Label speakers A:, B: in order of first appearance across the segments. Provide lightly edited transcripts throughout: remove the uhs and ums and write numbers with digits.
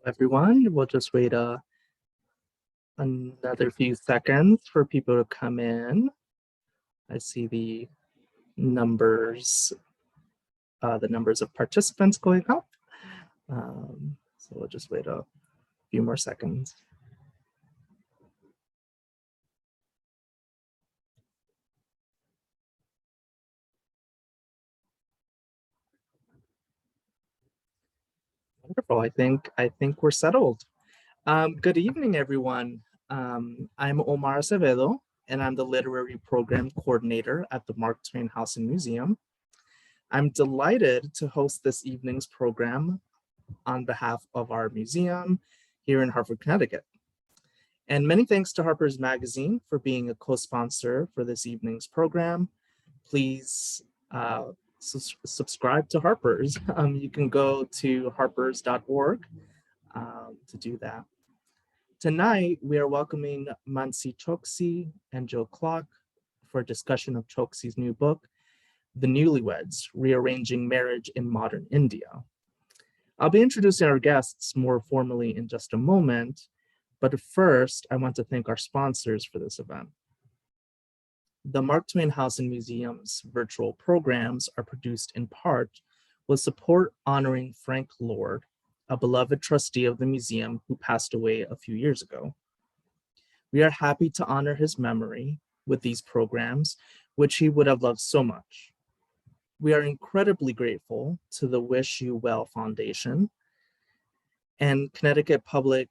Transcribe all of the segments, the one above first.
A: Everyone. We'll just wait another few seconds for people to come in. I see the numbers of participants going up. So we'll just wait a few more seconds. Wonderful. I think we're settled. Good evening, everyone. I'm Omar Acevedo, and I'm the Literary Program Coordinator at the Mark Twain House and Museum. I'm delighted to host this evening's program on behalf of our museum here in Hartford, Connecticut. And many thanks to Harper's Magazine for being a co-sponsor for this evening's program. Please subscribe to Harper's. You can go to harpers.org to do that. Tonight, we are welcoming Mansi Choksi and Joe Kloc for a discussion of Choksi's new book, The Newlyweds, Rearranging Marriage in Modern India. I'll be introducing our guests more formally in just a moment, but first, I want to thank our sponsors for this event. The Mark Twain House and Museum's virtual programs are produced in part with support honoring Frank Lord, a beloved trustee of the museum who passed away a few years ago. We are happy to honor his memory with these programs, which he would have loved so much. We are incredibly grateful to the Wish You Well Foundation and Connecticut Public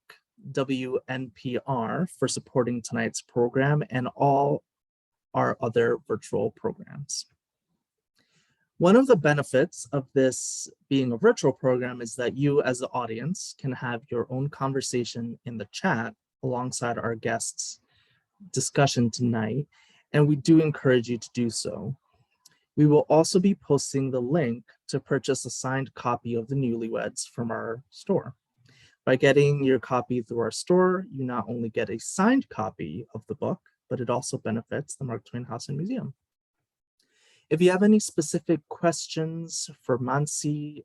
A: WNPR for supporting tonight's program and all our other virtual programs. One of the benefits of this being a virtual program is that you as the audience can have your own conversation in the chat alongside our guests' discussion tonight, and we do encourage you to do so. We will also be posting the link to purchase a signed copy of The Newlyweds from our store. By getting your copy through our store, you not only get a signed copy of the book, but it also benefits the Mark Twain House and Museum. If you have any specific questions for Mansi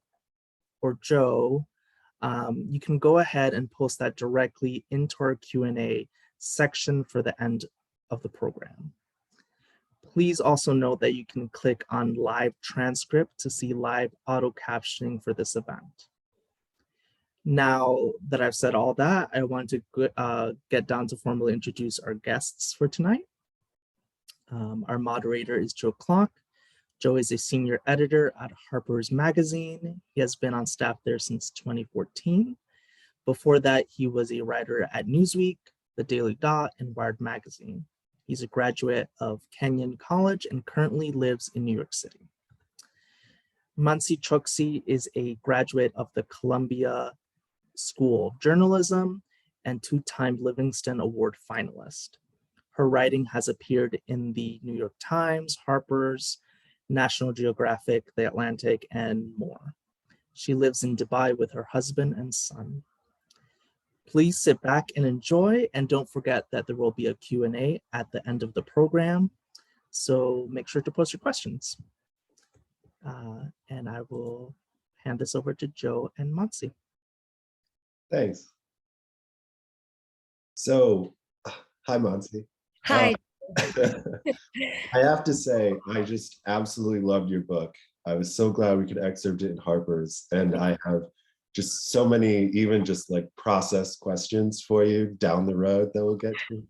A: or Joe, you can go ahead and post that directly into our Q&A section for the end of the program. Please also note that you can click on live transcript to see live auto captioning for this event. Now that I've said all that, I want to get down to formally introduce our guests for tonight. Our moderator is Joe Kloc. Joe is a senior editor at Harper's Magazine. He has been on staff there since 2014. Before that, he was a writer at Newsweek, The Daily Dot, and Wired Magazine. He's a graduate of Kenyon College and currently lives in New York City. Mansi Choksi is a graduate of the Columbia School of Journalism and two-time Livingston Award finalist. Her writing has appeared in the New York Times, Harper's, National Geographic, The Atlantic, and more. She lives in Dubai with her husband and son. Please sit back and enjoy, and don't forget that there will be a Q&A at the end of the program, so make sure to post your questions. And I will hand this over to Joe and Mansi.
B: Thanks. So, hi, Mansi.
C: Hi.
B: I have to say, I just absolutely loved your book. I was so glad we could excerpt it in Harper's, and I have just so many, even just like process questions for you down the road that we'll get to.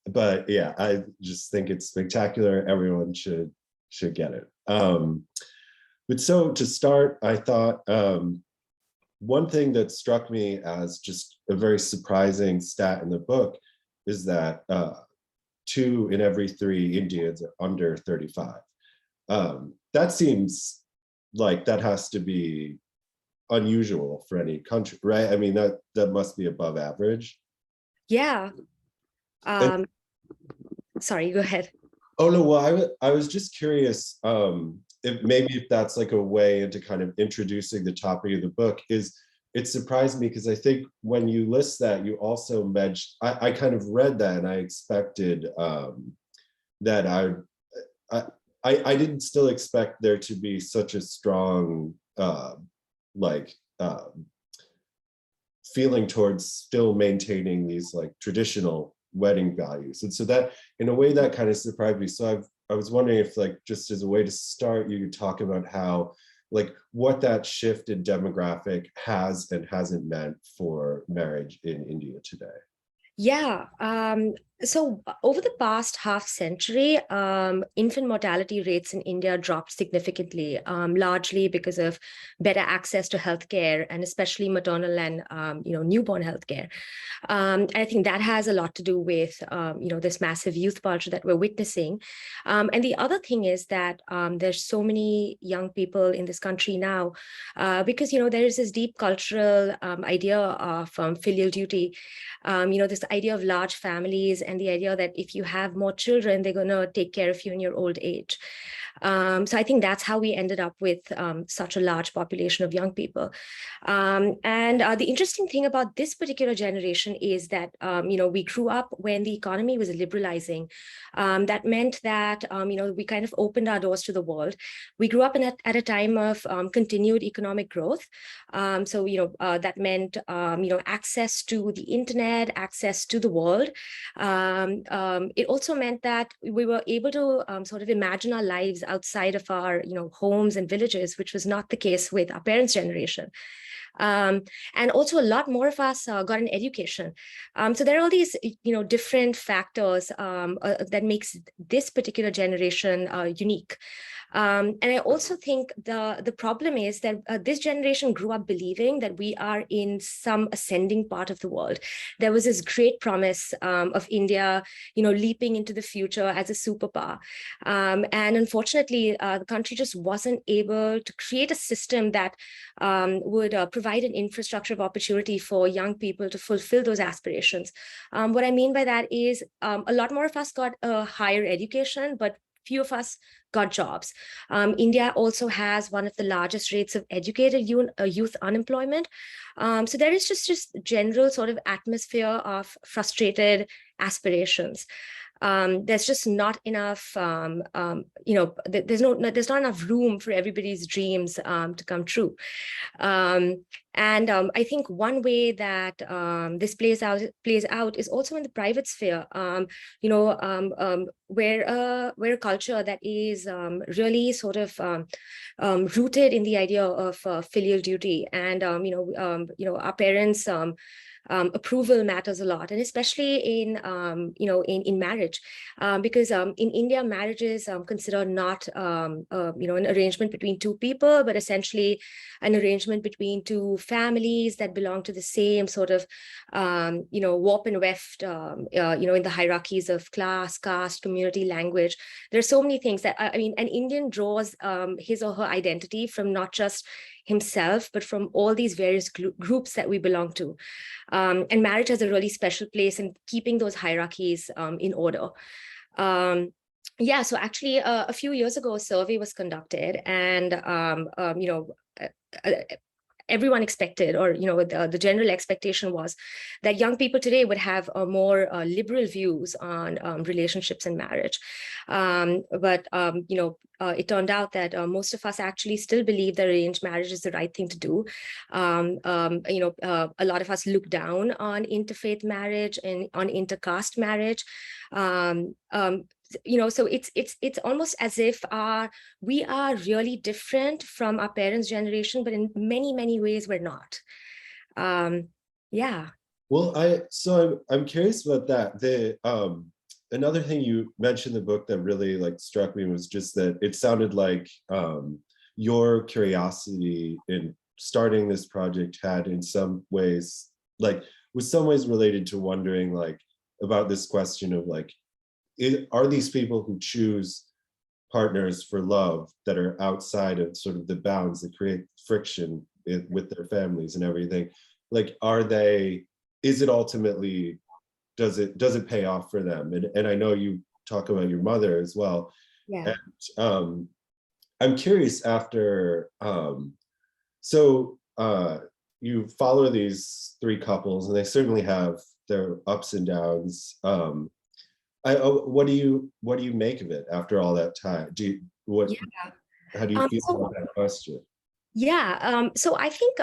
B: But yeah, I just think it's spectacular. Everyone should get it. But so to start, I thought one thing that struck me as just a very surprising stat in the book is that 2 in every 3 Indians are under 35. That seems like that has to be unusual for any country, right? I mean, that must be above average.
C: Yeah. Sorry, go ahead.
B: Oh no, well, I was just curious if that's like a way into kind of introducing the topic of the book. It surprised me because I think when you list that, you also mentioned, I kind of read that and I expected that I didn't still expect there to be such a strong feeling towards still maintaining these like traditional wedding values. And so that, in a way, that kind of surprised me. So I was wondering if, like, just as a way to start, you could talk about how, like, what that shift in demographic has and hasn't meant for marriage in India today.
C: Yeah. So over the past half century, infant mortality rates in India dropped significantly, largely because of better access to healthcare, and especially maternal and newborn healthcare. I think that has a lot to do with this massive youth culture that we're witnessing. And the other thing is that there's so many young people in this country now because there is this deep cultural idea of filial duty. This idea of large families and the idea that if you have more children, they're going to take care of you in your old age. So I think that's how we ended up with such a large population of young people. And the interesting thing about this particular generation is that, we grew up when the economy was liberalizing. That meant that, we kind of opened our doors to the world. We grew up at a time of continued economic growth. That meant, access to the internet, access to the world. It also meant that we were able to sort of imagine our lives outside of our, homes and villages, which was not the case with our parents' generation. And also a lot more of us got an education. So there are all these, different factors that makes this particular generation unique. And I also think the problem is that this generation grew up believing that we are in some ascending part of the world. There was this great promise of India, leaping into the future as a superpower. And unfortunately, the country just wasn't able to create a system that would provide an infrastructure of opportunity for young people to fulfill those aspirations. What I mean by that is a lot more of us got a higher education, but few of us got jobs. India also has one of the largest rates of educated youth unemployment. So there is just general sort of atmosphere of frustrated aspirations. There's just not enough, there's not enough room for everybody's dreams to come true. I think one way that this plays out is also in the private sphere, where a culture that is really sort of rooted in the idea of filial duty, and our parents' approval matters a lot, and especially in marriage, because in India, marriage is considered not an arrangement between two people, but essentially an arrangement between two families that belong to the same sort of warp and weft in the hierarchies of class, caste, community, language. There are so many things that an Indian draws his or her identity from not just himself, but from all these various groups that we belong to. And marriage has a really special place in keeping those hierarchies in order. So actually a few years ago, a survey was conducted, and everyone expected, or the general expectation was that young people today would have more liberal views on relationships and marriage. But it turned out that most of us actually still believe that arranged marriage is the right thing to do. A lot of us look down on interfaith marriage and on inter-caste marriage. So it's almost as if we are really different from our parents' generation, but in many ways we're not. Yeah.
B: Well, I'm curious about that. Another thing you mentioned in the book that really struck me was just that it sounded like your curiosity in starting this project had in some ways was some ways related to wondering about this question of are these people who choose partners for love that are outside of sort of the bounds that create friction with their families and everything, is it ultimately, does it pay off for them? And I know you talk about your mother as well.
C: Yeah.
B: And I'm curious after, you follow these three couples and they certainly have their ups and downs. What do you make of it after all that time? How do you feel about that question?
C: Yeah, so I think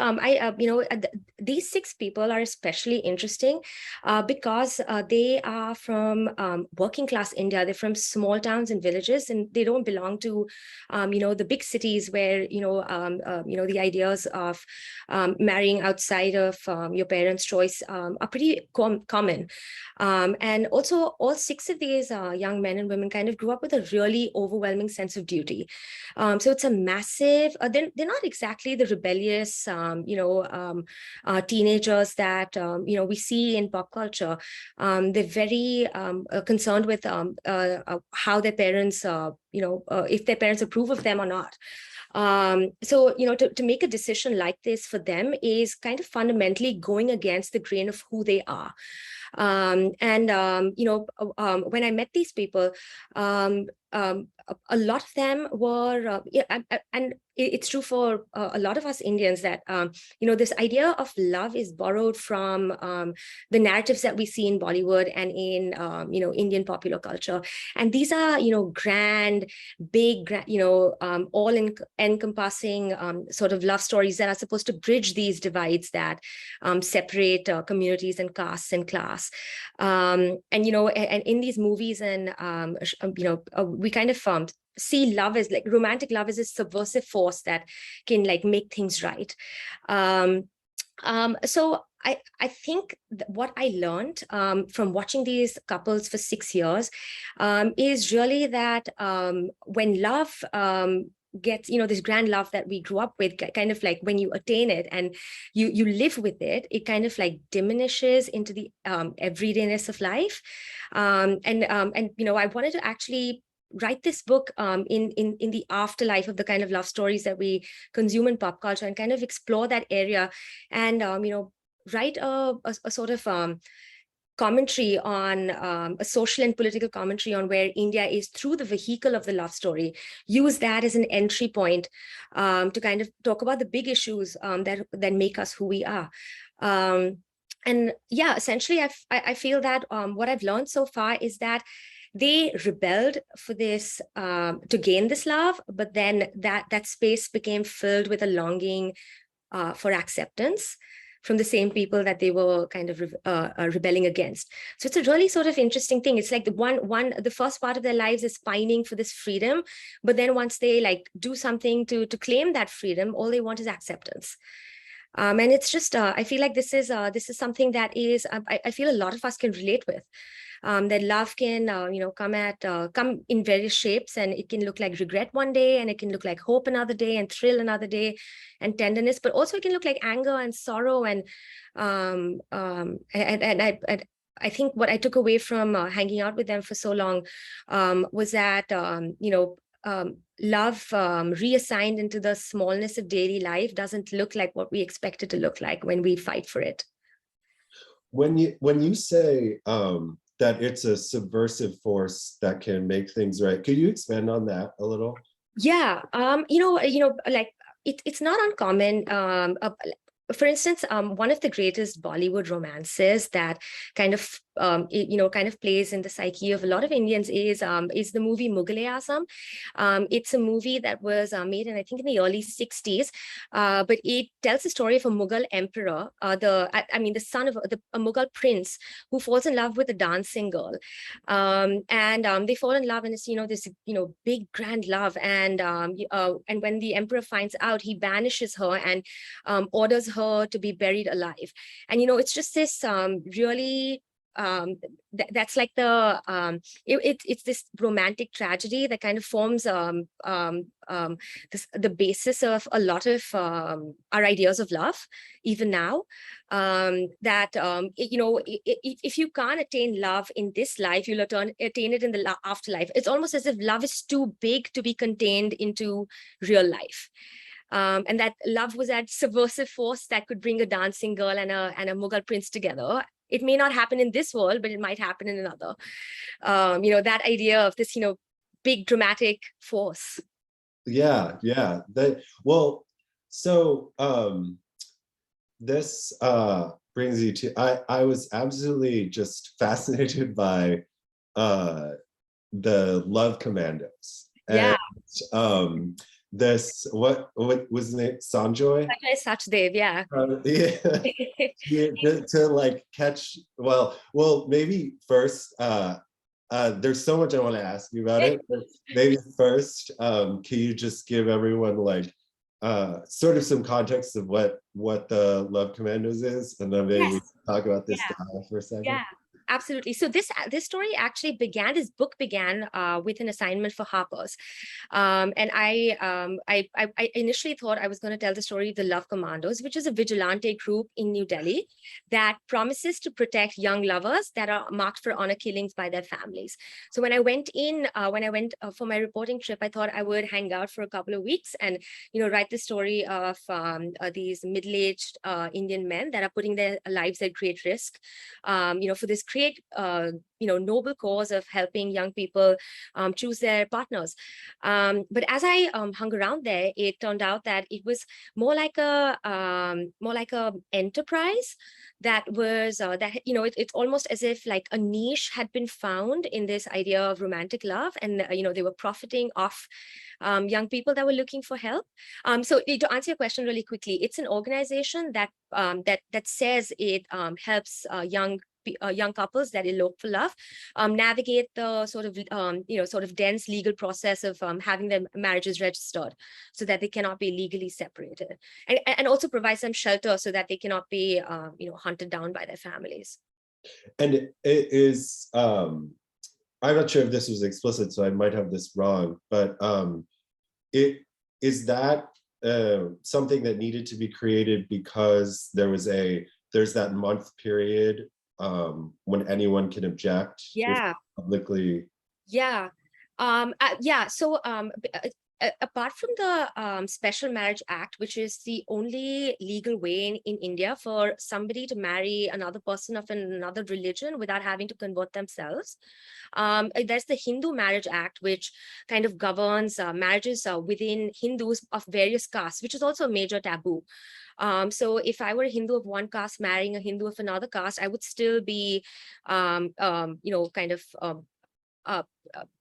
C: these six people are especially interesting because they are from working class India. They're from small towns and villages, and they don't belong to, the big cities where the ideas of marrying outside of your parents' choice are pretty common. And also, all six of these young men and women kind of grew up with a really overwhelming sense of duty. So it's a massive, they're not exactly the rebellious, teenagers that, we see in pop culture. They're very concerned with how their parents, if their parents approve of them or not. So, to make a decision like this for them is kind of fundamentally going against the grain of who they are. When I met these people, a lot of them were, and it's true for a lot of us Indians that, this idea of love is borrowed from the narratives that we see in Bollywood and in, Indian popular culture. And these are, grand, big, all-encompassing sort of love stories that are supposed to bridge these divides that separate communities and castes and class. And in these movies and, we kind of see love as like romantic love as a subversive force that can like make things right. So I think what I learned from watching these couples for 6 years is really that when love gets, this grand love that we grew up with, kind of like when you attain it and you live with it, it kind of like diminishes into the everydayness of life. I wanted to actually write this book in the afterlife of the kind of love stories that we consume in pop culture and kind of explore that area and, write a sort of commentary on a social and political commentary on where India is through the vehicle of the love story, use that as an entry point to kind of talk about the big issues that make us who we are. And yeah, essentially, I feel that what I've learned so far is that they rebelled for this to gain this love, but then that space became filled with a longing for acceptance from the same people that they were kind of rebelling against. So it's a really sort of interesting thing. It's like the first part of their lives is pining for this freedom, but then once they like do something to claim that freedom, all they want is acceptance. And it's just, I feel like this is something that is, I feel a lot of us can relate with. That love can, come in various shapes, and it can look like regret one day, and it can look like hope another day, and thrill another day, and tenderness. But also, it can look like anger and sorrow, and I think what I took away from hanging out with them for so long was that love reassigned into the smallness of daily life doesn't look like what we expect it to look like when we fight for it.
B: When you say that it's a subversive force that can make things right, could you expand on that a little?
C: Yeah, like it's not uncommon. For instance, one of the greatest Bollywood romances that kind of plays in the psyche of a lot of Indians is the movie Mughal-e-Azam. It's a movie that was made in, I think, in the early 60s, but it tells the story of a Mughal emperor, the son of a Mughal prince who falls in love with a dancing girl, and they fall in love, and it's this big grand love, and when the emperor finds out, he banishes her and orders her to be buried alive. And it's just this really that's like it's this romantic tragedy that kind of forms the basis of a lot of our ideas of love even now, if you can't attain love in this life, you'll attain it in the afterlife. It's almost as if love is too big to be contained into real life. And that love was that subversive force that could bring a dancing girl and a Mughal prince together. It may not happen in this world, but it might happen in another. That idea of this, big dramatic force.
B: Yeah. This brings you to, I was absolutely just fascinated by the Love Commandos.
C: Yeah.
B: And this, what was it, Sanjoy?
C: Sachdev, yeah.
B: Yeah, to like catch, well, maybe first, there's so much I want to ask you about it, but maybe first, can you just give everyone like sort of some context of what the Love Commandos is, and then maybe we talk about this guy for a second.
C: Yeah, absolutely. So this story actually began, this book began with an assignment for Harper's. And I initially thought I was going to tell the story of the Love Commandos, which is a vigilante group in New Delhi that promises to protect young lovers that are marked for honor killings by their families. So when I went for my reporting trip, I thought I would hang out for a couple of weeks and, write the story of these middle-aged Indian men that are putting their lives at great risk, for this great, noble cause of helping young people choose their partners. But as I hung around there, it turned out that it was more like a enterprise that was it's almost as if like a niche had been found in this idea of romantic love, and they were profiting off young people that were looking for help. So to answer your question really quickly, it's an organization that that says it helps young couples that elope for love navigate the sort of dense legal process of having their marriages registered so that they cannot be legally separated, and also provides them shelter so that they cannot be hunted down by their families.
B: And it is I'm not sure if this was explicit, so I might have this wrong, but it is that something that needed to be created because there's that month period when anyone can object publicly.
C: So apart from the Special Marriage Act, which is the only legal way in India for somebody to marry another person of another religion without having to convert themselves, there's the Hindu Marriage Act, which kind of governs marriages within Hindus of various castes, which is also a major taboo. So if I were a Hindu of one caste marrying a Hindu of another caste, I would still be,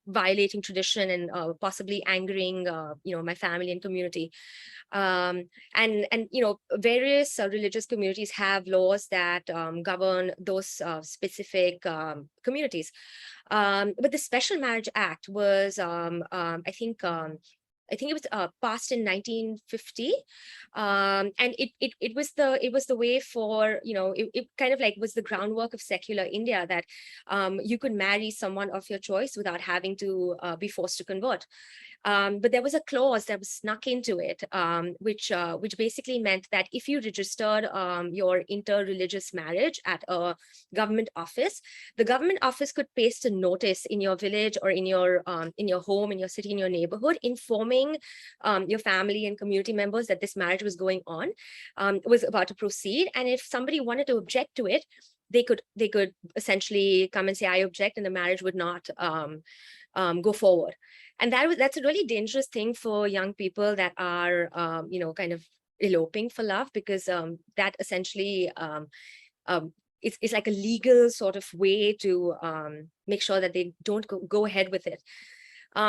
C: violating tradition and possibly angering, my family and community. And various religious communities have laws that govern those specific communities. But the Special Marriage Act was, I think it was passed in 1950, and it was the way for it kind of like was the groundwork of secular India, that you could marry someone of your choice without having to be forced to convert. But there was a clause that was snuck into it, which basically meant that if you registered your inter-religious marriage at a government office, the government office could paste a notice in your village or in your home, in your city, in your neighborhood, informing your family and community members that this marriage was going on, was about to proceed. And if somebody wanted to object to it, they could essentially come and say, I object, and the marriage would not go forward. And that's a really dangerous thing for young people that are kind of eloping for love, because that essentially it's like a legal sort of way to make sure that they don't go ahead with it.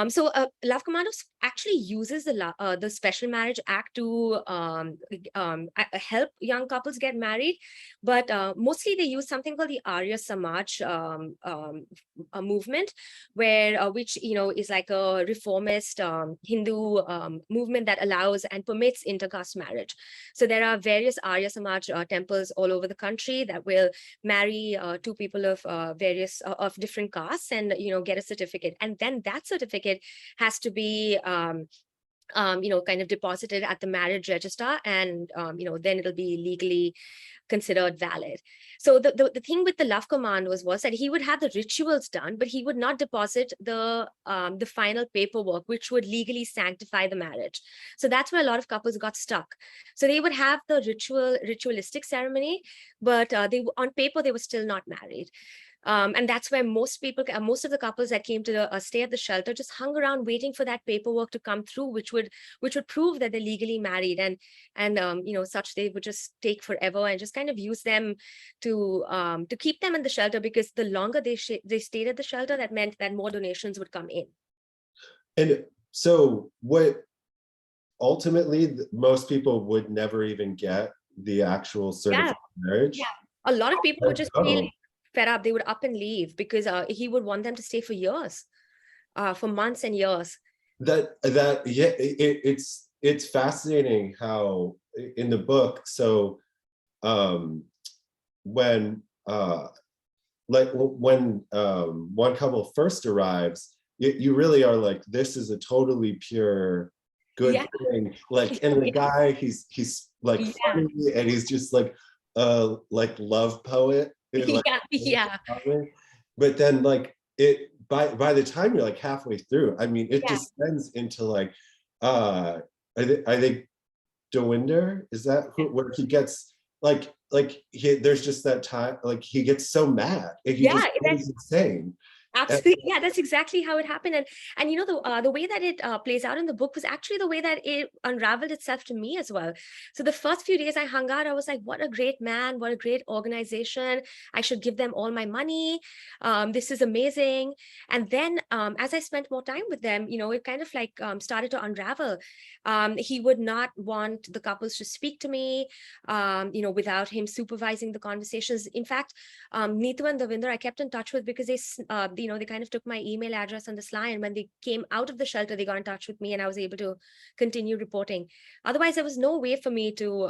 C: So Love Commandos actually uses the Special Marriage Act to help young couples get married, but mostly they use something called the Arya Samaj movement, which is like a reformist Hindu movement that allows and permits intercaste marriage. So there are various Arya Samaj temples all over the country that will marry two people of various of different castes and get a certificate, and then that certificate has to be kind of deposited at the marriage register, and then it'll be legally considered valid. So the thing with the Love Commandos was that he would have the rituals done, but he would not deposit the final paperwork, which would legally sanctify the marriage. So that's where a lot of couples got stuck. So they would have the ritualistic ceremony, but on paper they were still not married. And that's where most of the couples that came to stay at the shelter just hung around waiting for that paperwork to come through, which would prove that they're legally married, and such they would just take forever, and just kind of use them to keep them in the shelter, because the longer they stayed at the shelter, that meant that more donations would come in.
B: And so what ultimately most people would never even get the actual certified marriage.
C: Yeah. A lot of people would just
B: Oh.
C: feel fed up. They would up and leave because he would want them to stay for years, for months and years.
B: Yeah, it's fascinating how in the book, so when one couple first arrives, you really are like, this is a totally pure good thing. Like, and the guy, he's like funny, and he's just like love poet. Like, but then like by the time you're like halfway through, I mean, it descends into like I think Dewinder, is that where he gets there's just that time, like he gets so mad and he just goes insane.
C: Absolutely. Yeah, that's exactly how it happened. And you know, the way that it plays out in the book was actually the way that it unraveled itself to me as well. So the first few days I hung out, I was like, what a great man, what a great organization. I should give them all my money. This is amazing. And then as I spent more time with them, you know, it kind of like started to unravel. He would not want the couples to speak to me, you know, without him supervising the conversations. In fact, Neetu and Dewinder, I kept in touch with because they, you know, they kind of took my email address on the sly, and when they came out of the shelter, they got in touch with me, and I was able to continue reporting. Otherwise, there was no way for me to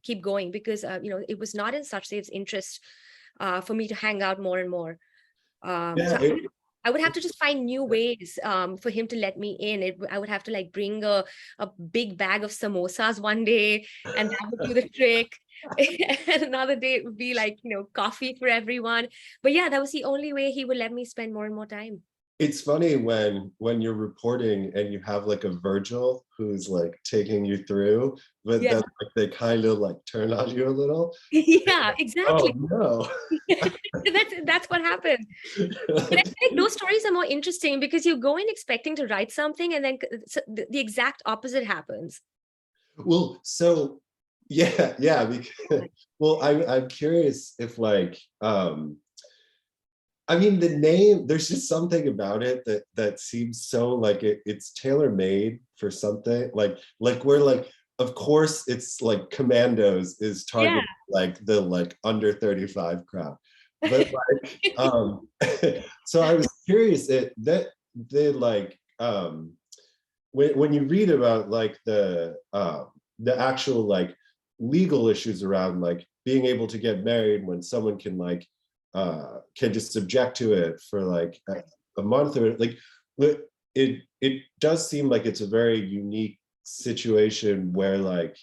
C: keep going because, you know, it was not in Sachev's interest for me to hang out more and more. I would have to just find new ways for him to let me in. I would have to like bring a big bag of samosas one day, and that would do the trick. And another day it would be like, you know, coffee for everyone. But yeah, that was the only way he would let me spend more and more time.
B: It's funny when you're reporting and you have like a Virgil who's like taking you through, but then like, they kind of like turn on you a little.
C: Yeah, exactly.
B: Oh no.
C: That's what happened. But I think those stories are more interesting because you go in expecting to write something, and then the exact opposite happens.
B: Well, so yeah, because, well, I'm curious if like I mean, the name, there's just something about it that seems so like it's tailor-made for something like we're like, of course it's like Commandos is targeted like the like under 35 crowd, but like so I was curious that they like when you read about like the actual like legal issues around like being able to get married when someone can just subject to it for like a month or like, it does seem like it's a very unique situation where like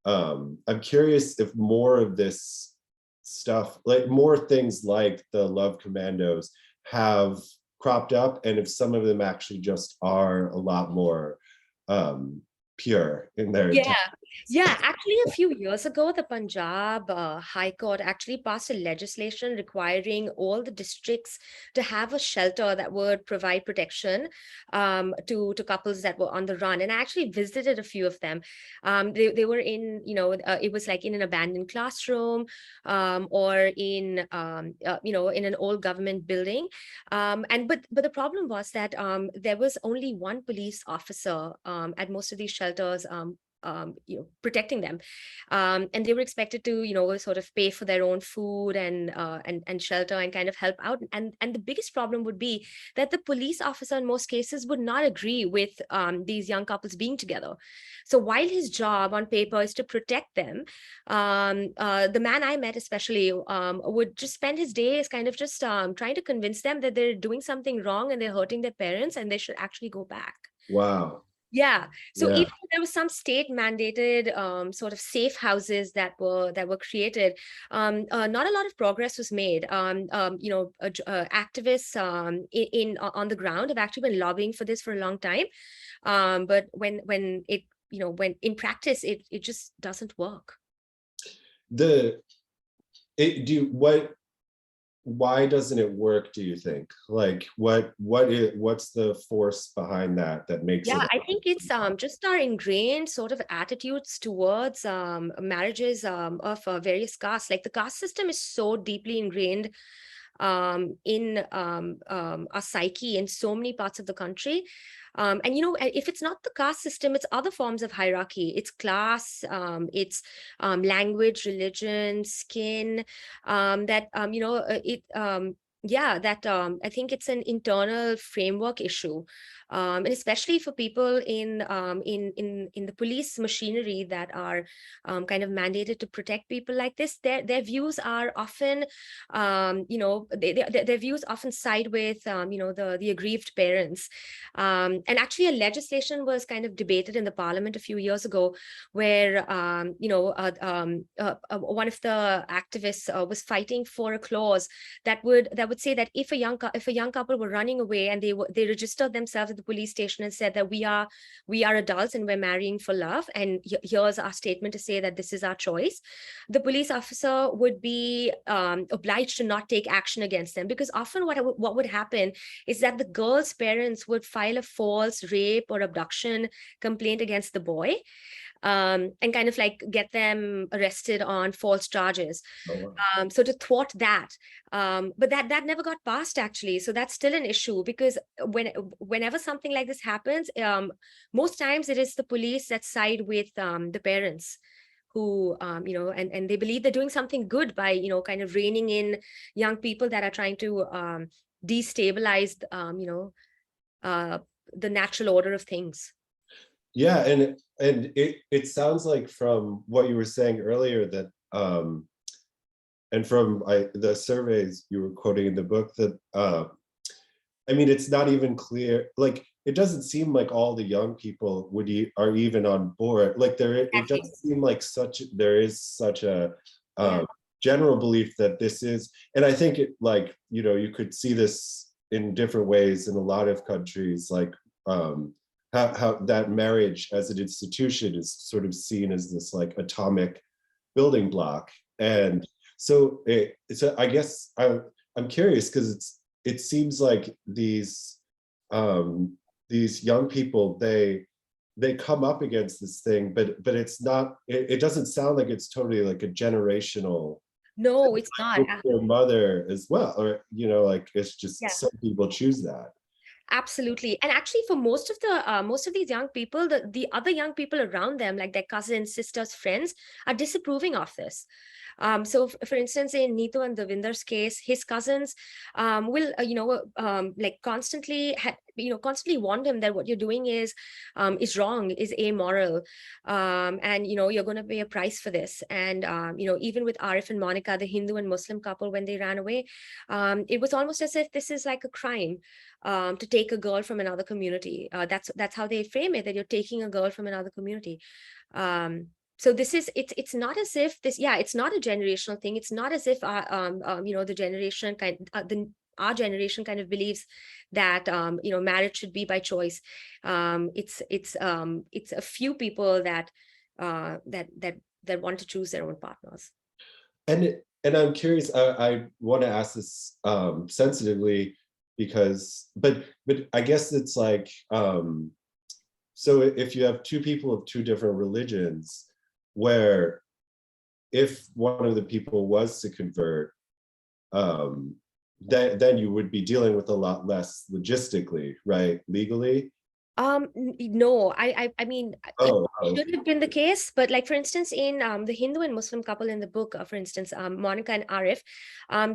B: I'm curious if more of this stuff, like more things like the Love Commandos have cropped up, and if some of them actually just are a lot more pure in their
C: Actually a few years ago, the Punjab High Court actually passed a legislation requiring all the districts to have a shelter that would provide protection to couples that were on the run. And I actually visited a few of them. They were in, you know, it was like in an abandoned classroom or in you know, in an old government building, but the problem was that there was only one police officer at most of these shelters, you know, protecting them, and they were expected to, you know, sort of pay for their own food and shelter and kind of help out. And the biggest problem would be that the police officer in most cases would not agree with these young couples being together. So while his job on paper is to protect them, the man I met especially would just spend his days kind of just trying to convince them that they're doing something wrong and they're hurting their parents and they should actually go back.
B: Wow.
C: Yeah. So even though there was some state mandated sort of safe houses that were created, not a lot of progress was made. You know, activists on the ground have actually been lobbying for this for a long time. But when it, you know, when in practice, it just doesn't work.
B: Why doesn't it work, do you think? Like what's the force behind that makes it?
C: I think it's just our ingrained sort of attitudes towards marriages of various castes. Like the caste system is so deeply ingrained in our psyche in so many parts of the country. And if it's not the caste system, it's other forms of hierarchy. It's class, it's language, religion, skin. I think it's an internal framework issue, and especially for people in the police machinery that are kind of mandated to protect people like this. Their views are often, their views often side with the aggrieved parents. And actually, a legislation was kind of debated in the parliament a few years ago, where one of the activists was fighting for a clause that would say that if a young couple were running away and they registered themselves at the police station and said that we are adults and we're marrying for love, and here's our statement to say that this is our choice, the police officer would be obliged to not take action against them, because often what would happen is that the girl's parents would file a false rape or abduction complaint against the boy, and kind of like get them arrested on false charges.
B: Oh, wow.
C: So to thwart that, but that never got passed, actually. So that's still an issue, because whenever something like this happens, most times it is the police that side with the parents, who and they believe they're doing something good by kind of reining in young people that are trying to destabilize the natural order of things.
B: Yeah, and it sounds like from what you were saying earlier that and from the surveys you were quoting in the book, that I mean, it's not even clear, like it doesn't seem like all the young people are even on board. Like it doesn't seem like there is such a general belief that this is, and I think it, like, you could see this in different ways in a lot of countries, like how that marriage as an institution is sort of seen as this like atomic building block. And so I guess I'm curious, because it seems like these young people, they come up against this thing, but it's not, it doesn't sound like it's totally like a generational.
C: No, it's not.
B: Your mother as well, or like it's just some people choose that.
C: Absolutely. And actually, for most of these young people, the other young people around them, like their cousins, sisters, friends, are disapproving of this. So for instance, in Neetu and Devinder's case, his cousins will like constantly warn him that what you're doing is wrong, is amoral, and you're going to pay a price for this. And even with Arif and Monica, the Hindu and Muslim couple, when they ran away, it was almost as if this is like a crime to take a girl from another community. That's how they frame it, that you're taking a girl from another community. So this is, it's not as if this, it's not a generational thing. It's not as if the generation our generation kind of believes that marriage should be by choice. It's a few people that want to choose their own partners.
B: And I'm curious, I want to ask this sensitively, because but I guess it's like, so if you have two people of two different religions, where if one of the people was to convert, then you would be dealing with a lot less logistically, right? Legally.
C: No, I mean, it should have been the case, but like, for instance, in the Hindu and Muslim couple in the book, for instance, Monica and Arif,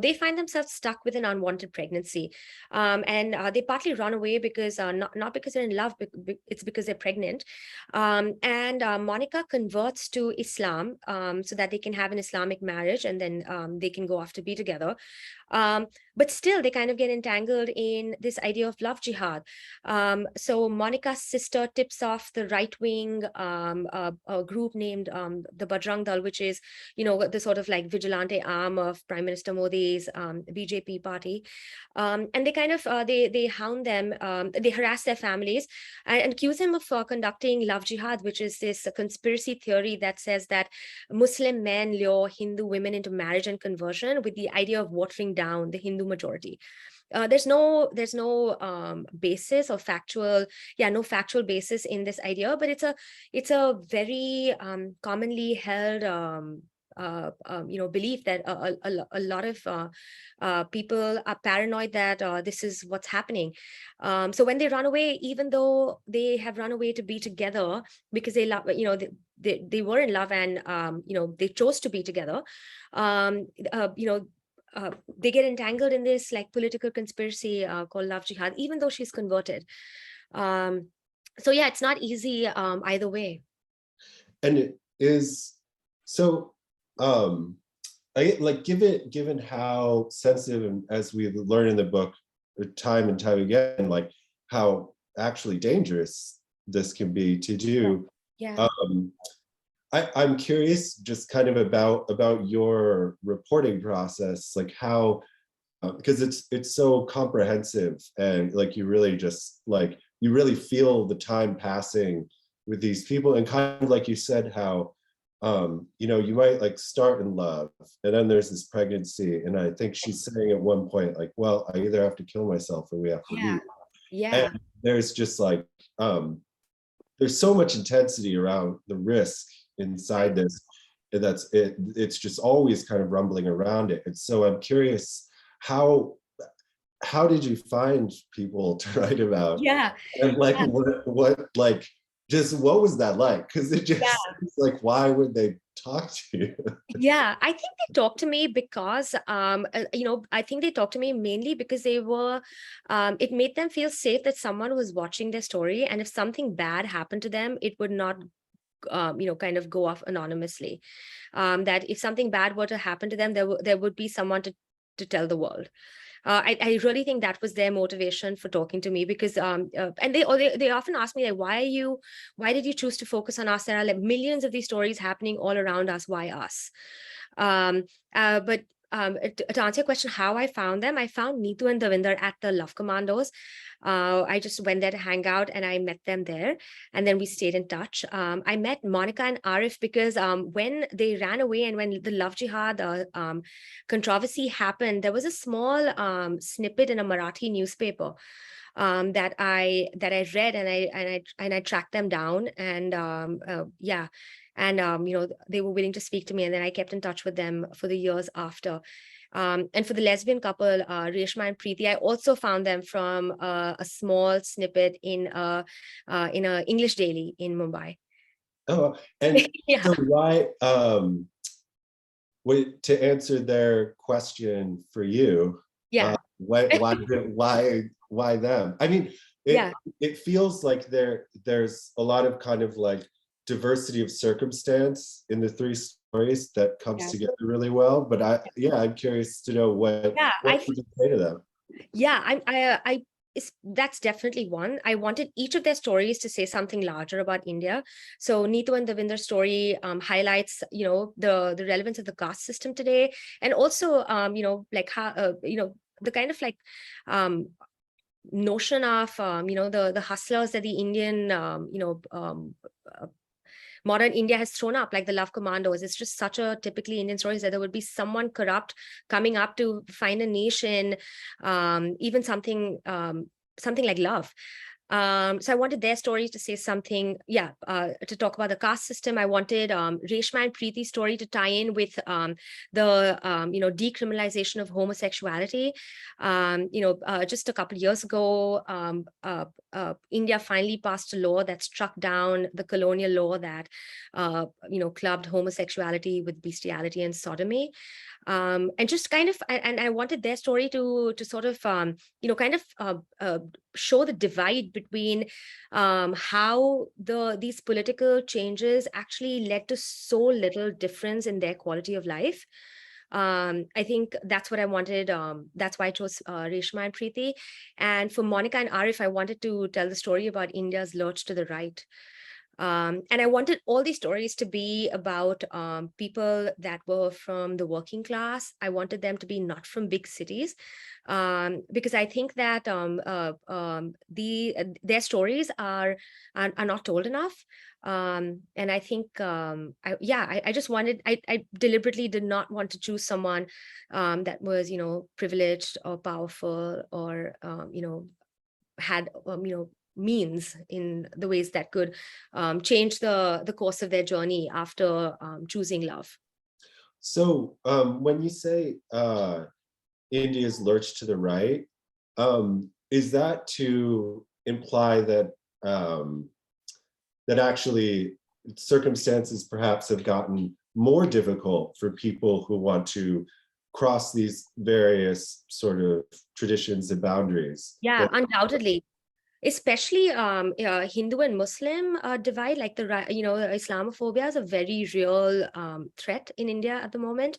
C: they find themselves stuck with an unwanted pregnancy, and they partly run away because not because they're in love, but it's because they're pregnant. And Monica converts to Islam so that they can have an Islamic marriage, and then they can go off to be together. But still, they kind of get entangled in this idea of love jihad. So Monica's sister tips off the right-wing a group named the Bajrang Dal, which is, the sort of like vigilante arm of Prime Minister Modi's BJP party. And they kind of, they hound them, they harass their families and accuse them of conducting love jihad, which is this conspiracy theory that says that Muslim men lure Hindu women into marriage and conversion with the idea of watering down the Hindu majority. There's no basis or no factual basis in this idea, but it's a very commonly held belief that a lot of people are paranoid that this is what's happening. So when they run away, even though they have run away to be together because they love, they were in love and they chose to be together, they get entangled in this like political conspiracy called love jihad, even though she's converted. So yeah, it's not easy either way.
B: And it is so given how sensitive, and as we learn in the book time and time again, like how actually dangerous this can be to do.
C: Yeah.
B: I'm curious just kind of about your reporting process, like how, because it's so comprehensive, and like you really just like, you really feel the time passing with these people, and kind of like you said, how you might like start in love and then there's this pregnancy, and I think she's saying at one point like, well, I either have to kill myself or we have to leave.
C: Yeah.
B: And there's just like there's so much intensity around the risk inside this, and it's just always kind of rumbling around it. And so I'm curious, how did you find people to write about?
C: Yeah.
B: And like what like just what was that like? Because it just seems like, why would they talk to you?
C: Yeah, I think they talked to me because I think they talked to me mainly because they were it made them feel safe that someone was watching their story, and if something bad happened to them, it would not kind of go off anonymously. That if something bad were to happen to them, there would be someone to tell the world. I really think that was their motivation for talking to me, because and they often ask me, like, why did you choose to focus on us? There are like millions of these stories happening all around us. Why us? But to answer your question, how I found them, I found Neetu and Davinder at the Love Commandos. I just went there to hang out and I met them there, and then we stayed in touch. I met Monica and Arif because when they ran away and when the Love Jihad controversy happened, there was a small snippet in a Marathi newspaper that I read, and I tracked them down, and and they were willing to speak to me, and then I kept in touch with them for the years after. And for the lesbian couple, Reshma and Preeti, I also found them from a small snippet in a English daily in Mumbai.
B: Oh, and
C: Yeah.
B: so why wait, to answer their question for you,
C: Yeah.
B: why them? I mean, it feels like there's a lot of kind of like diversity of circumstance in the three stories that comes together really well. But I'm curious to know what would you say to them?
C: Yeah, that's definitely one. I wanted each of their stories to say something larger about India. So Neetu and Davinder's story highlights, the relevance of the caste system today, and also, like how, the kind of like notion of, the hustlers that the Indian, modern India has thrown up, like the Love Commandos. It's just such a typically Indian story that there would be someone corrupt coming up to find a niche in even something like love. So I wanted their stories to say something, to talk about the caste system. I wanted Reshma and Preeti's story to tie in with the decriminalization of homosexuality. Just a couple of years ago, India finally passed a law that struck down the colonial law that clubbed homosexuality with bestiality and sodomy. And just kind of, and I wanted their story to sort of show the divide between how these political changes actually led to so little difference in their quality of life. I think that's what I wanted. That's why I chose Reshma and Preeti. And for Monica and Arif, I wanted to tell the story about India's lurch to the right. And I wanted all these stories to be about people that were from the working class. I wanted them to be not from big cities, because I think that their stories are not told enough. And I think, I just wanted, I deliberately did not want to choose someone that was, privileged or powerful or, had, means in the ways that could change the course of their journey after choosing love.
B: So when you say India's lurch to the right, is that to imply that that actually circumstances perhaps have gotten more difficult for people who want to cross these various sort of traditions and boundaries?
C: Yeah, undoubtedly. Especially Hindu and Muslim divide, like Islamophobia is a very real threat in India at the moment.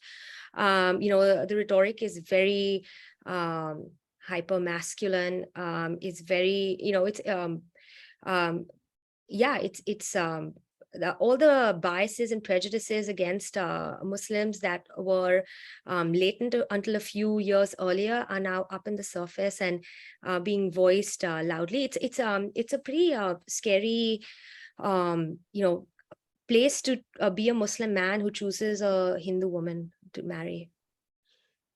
C: The rhetoric is very hyper masculine. It's very, all the biases and prejudices against Muslims that were latent until a few years earlier are now up in the surface and being voiced loudly. It's a pretty scary place to be a Muslim man who chooses a Hindu woman to marry.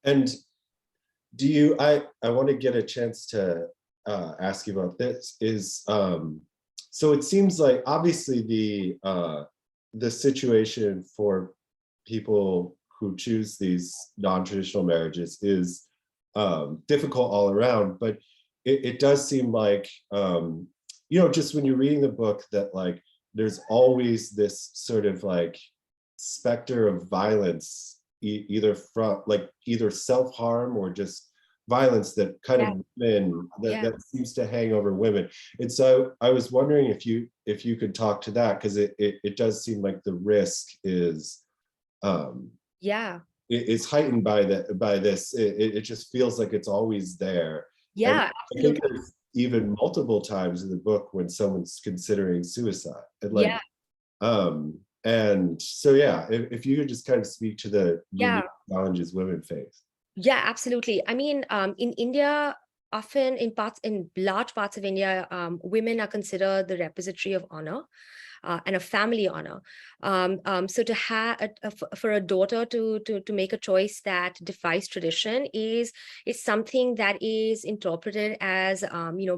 B: And do you, I want to get a chance to ask you about this, is so it seems like obviously the situation for people who choose these non-traditional marriages is difficult all around, but it does seem like, just when you're reading the book, that like there's always this sort of like specter of violence, either self-harm or just violence that kind of women that seems to hang over women. And so I was wondering if you could talk to that, because it does seem like the risk is it's heightened by this. It just feels like it's always there.
C: Yeah,
B: I think there's even multiple times in the book when someone's considering suicide, and like and so if you could just kind of speak to the unique challenges women face.
C: Yeah, absolutely. I mean, in India, often in large parts of India, women are considered the repository of honor and a family honor. So to have for a daughter to make a choice that defies tradition is something that is interpreted as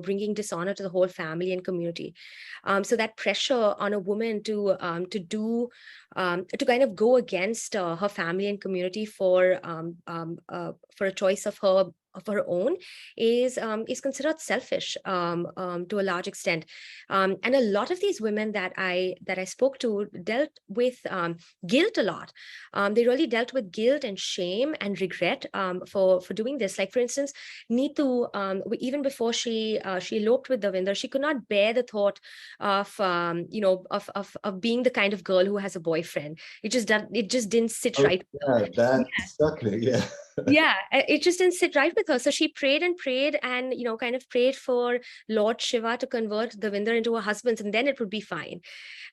C: bringing dishonor to the whole family and community. So that pressure on a woman to kind of go against her family and community for a choice of her own is considered selfish to a large extent, and a lot of these women that I spoke to dealt with guilt a lot. They really dealt with guilt and shame and regret for doing this. Like, for instance, Neetu, even before she eloped with Davinder, she could not bear the thought of being the kind of girl who has a boyfriend. It just didn't sit right with her.
B: That stuck me.
C: It just didn't sit right with her. So she prayed and kind of prayed for Lord Shiva to convert Davinder into her husband, and then it would be fine.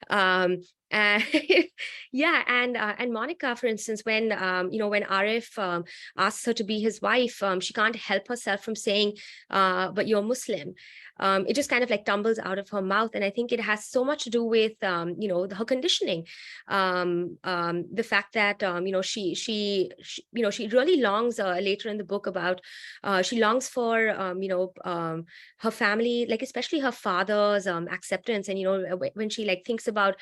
C: And and Monica, for instance, when Arif asks her to be his wife, she can't help herself from saying, but you're Muslim. It just kind of like tumbles out of her mouth, and I think it has so much to do with her conditioning, the fact that she really longs later in the book about she longs for her family, like especially her father's acceptance, and when she like thinks about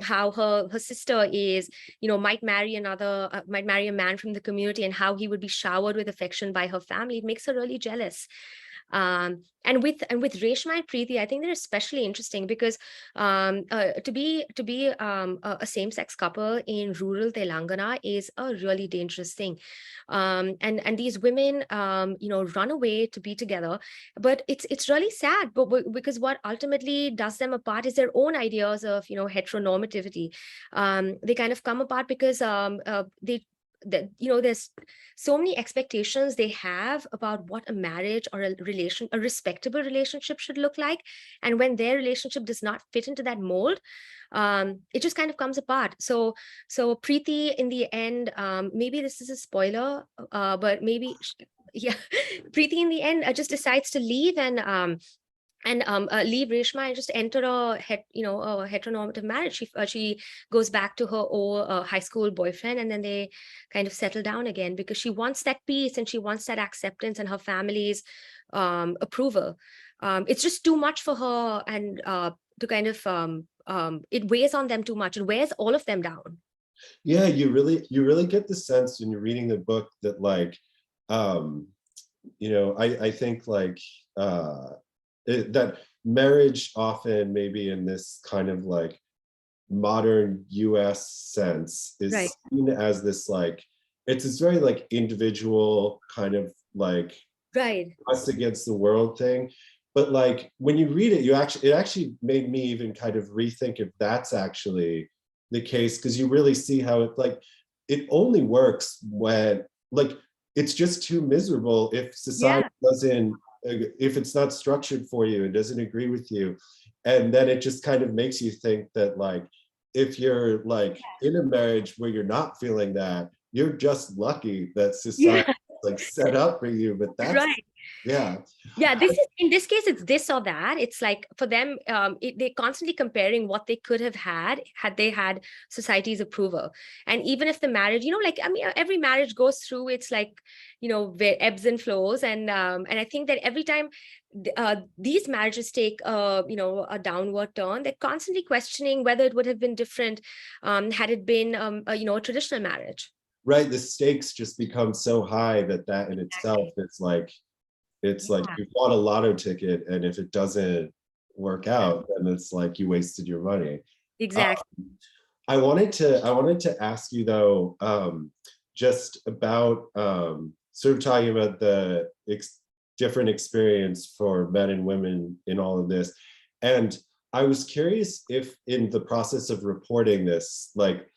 C: how her sister is might marry a man from the community, and how he would be showered with affection by her family. It makes her really jealous. And with Reshma and Preeti, I think they're especially interesting because to be a same-sex couple in rural Telangana is a really dangerous thing. And these women run away to be together, but it's really sad, but because what ultimately does them apart is their own ideas of heteronormativity. They kind of come apart because there's so many expectations they have about what a marriage or a respectable relationship should look like, and when their relationship does not fit into that mold, it just kind of comes apart. So Preeti, in the end, maybe this is a spoiler, but maybe Preeti in the end just decides to leave and leave Reshma and just enter a heteronormative marriage. She goes back to her old high school boyfriend, and then they kind of settle down again because she wants that peace and she wants that acceptance and her family's approval. It's just too much for her, and to kind of it weighs on them too much. It wears all of them down.
B: Yeah, you really get the sense when you're reading the book that like, I think like that marriage often maybe in this kind of like modern US sense
C: Right.
B: is seen as this like, it's this very like individual kind of like
C: Right.
B: us against the world thing. But like when you read it, it actually made me even kind of rethink if that's actually the case, because you really see how it like, it only works when like, it's just too miserable if society
C: Yeah.
B: doesn't, if it's not structured for you and doesn't agree with you. And then it just kind of makes you think that like, if you're like in a marriage where you're not feeling that, you're just lucky that society
C: Yeah.
B: like set up for you. But that's,
C: Right.
B: yeah.
C: Yeah, this is, in this case, it's this or that. It's like for them, they're constantly comparing what they could have had they had society's approval. And even if the marriage, like, I mean, every marriage goes through its like, where ebbs and flows. And I think that every time these marriages take a downward turn, they're constantly questioning whether it would have been different had it been a traditional marriage.
B: Right, the stakes just become so high that in itself,
C: Exactly.
B: it's like
C: Yeah.
B: you bought a lotto ticket, and if it doesn't work out, then it's like you wasted your money.
C: Exactly.
B: I wanted to ask you though, just about sort of talking about the different experience for men and women in all of this. And I was curious if in the process of reporting this, like,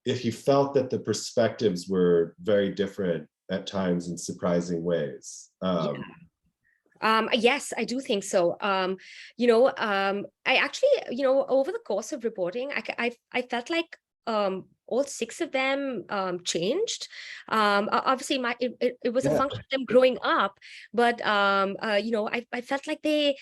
B: if you felt that the perspectives were very different at times in surprising ways.
C: Yes, I do think so. I actually, over the course of reporting, I felt like all six of them changed. Obviously, it was a
B: Yeah,
C: function of them growing up, but I felt like they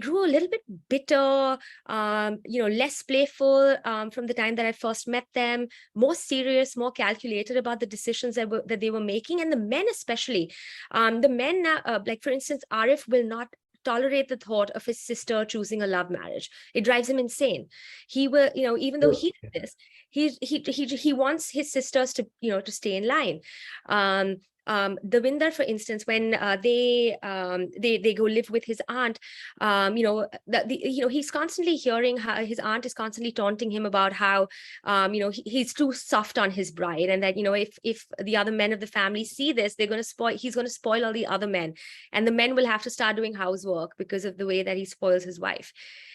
C: grew a little bit bitter, less playful from the time that I first met them, more serious, more calculated about the decisions that they were making, and the men especially. The men, like for instance, Arif will not tolerate the thought of his sister choosing a love marriage. It drives him insane. He will, even though he did this, he wants his sisters to stay in line. The Winder, for instance, when they go live with his aunt, he's constantly hearing how his aunt is constantly taunting him about how he's too soft on his bride, and that if the other men of the family see this, he's going to spoil all the other men, and the men will have to start doing housework because of the way that he spoils his wife.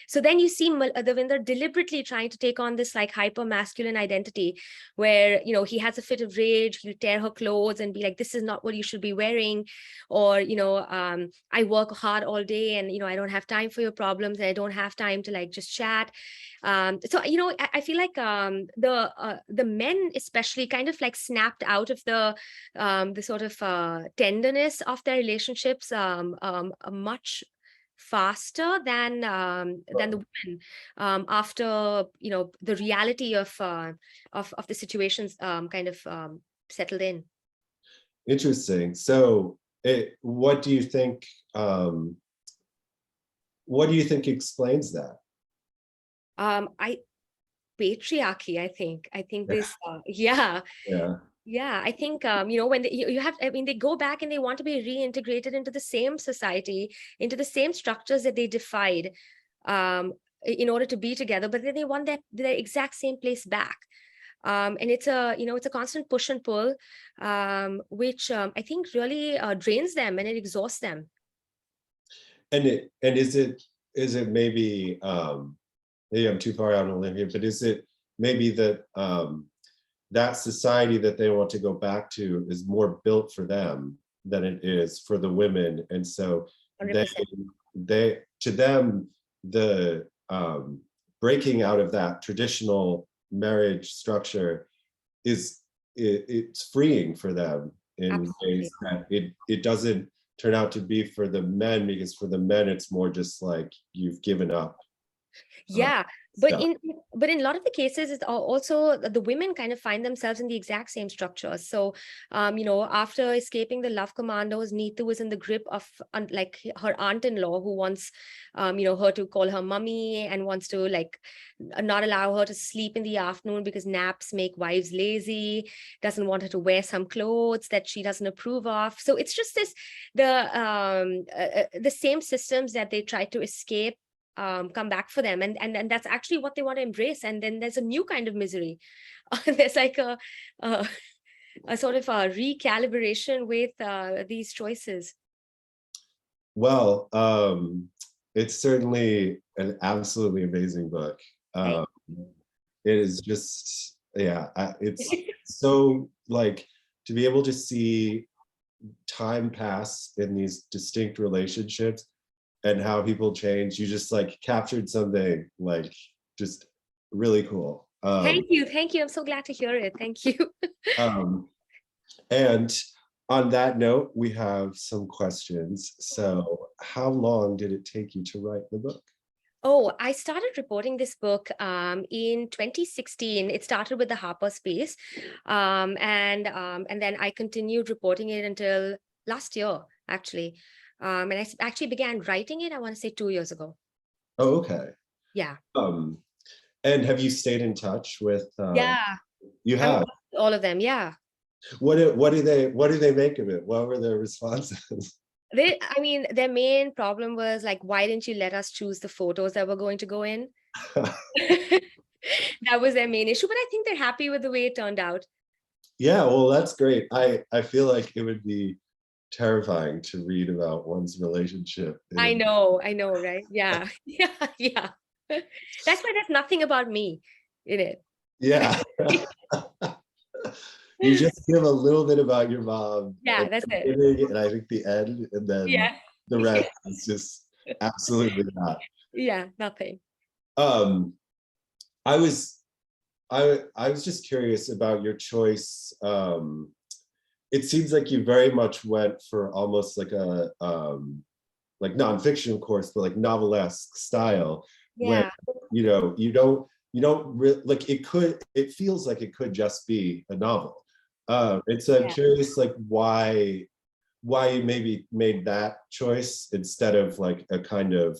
C: So then you see Devinder deliberately trying to take on this like hyper masculine identity where, he has a fit of rage, he'll tear her clothes and be like, this is not what you should be wearing. Or, I work hard all day and, I don't have time for your problems and I don't have time to like just chat. I feel like the men especially kind of like snapped out of the sort of tenderness of their relationships much faster than the women after the reality of the situations kind of settled in.
B: interesting. So what do you think explains that?
C: I Patriarchy, I think this yeah.
B: Yeah.
C: Yeah, I think when you have, I mean, they go back and they want to be reintegrated into the same society, into the same structures that they defied, in order to be together, but then they want their exact same place back. And it's a constant push and pull, which I think really drains them and it exhausts them.
B: And is it maybe maybe I'm too far out on a limb here, but is it maybe that that society that they want to go back to is more built for them than it is for the women, and so
C: 100%.
B: they to them the breaking out of that traditional marriage structure it's freeing for them in ways
C: Absolutely.
B: that it doesn't turn out to be for the men, because for the men it's more just like you've given up.
C: Yeah. But
B: stuff.
C: in a lot of the cases, it's also the women kind of find themselves in the exact same structures. So, after escaping the love commandos, Neetu is in the grip of like her aunt-in-law who wants, her to call her mummy and wants to like not allow her to sleep in the afternoon because naps make wives lazy, doesn't want her to wear some clothes that she doesn't approve of. So it's just the same systems that they try to escape come back for them, and that's actually what they want to embrace. And then there's a new kind of misery. There's like a sort of a recalibration with these choices.
B: Well, it's certainly an absolutely amazing book. It is just, yeah, it's so like to be able to see time pass in these distinct relationships and how people change. You just like captured something like just really cool.
C: Thank you. I'm so glad to hear it. Thank you.
B: And on that note, we have some questions. So how long did it take you to write the book?
C: Oh, I started reporting this book in 2016. It started with the Harper space, and then I continued reporting it until last year, actually. And I actually began writing it, I want to say 2 years ago.
B: Oh, okay.
C: Yeah.
B: And have you stayed in touch with?
C: Yeah.
B: You have?
C: All of them, yeah.
B: What do they make of it? What were their responses?
C: Their main problem was like, why didn't you let us choose the photos that were going to go in? That was their main issue, but I think they're happy with the way it turned out.
B: Yeah, well, that's great. I feel like it would be terrifying to read about one's relationship.
C: I know, right? Yeah, yeah. That's why there's nothing about me in it.
B: Yeah. You just give a little bit about your mom.
C: Yeah, that's it.
B: And I think the end, and then
C: Yeah.
B: the rest is just absolutely not.
C: Yeah, nothing.
B: I was just curious about your choice. It seems like you very much went for almost like a like nonfiction, of course, but like novelesque style.
C: Yeah.
B: Where you don't like it feels like it could just be a novel. It's curious like why you maybe made that choice instead of like a kind of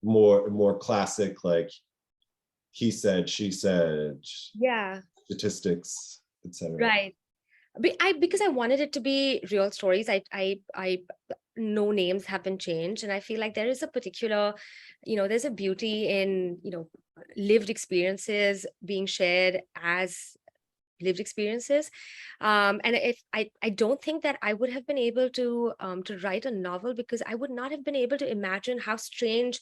B: more classic, like he said, she said, statistics, etc.
C: Right. Because I wanted it to be real stories. I no names have been changed, and I feel like there is a particular, there's a beauty in lived experiences being shared as lived experiences, and if I don't think that I would have been able to write a novel, because I would not have been able to imagine how strange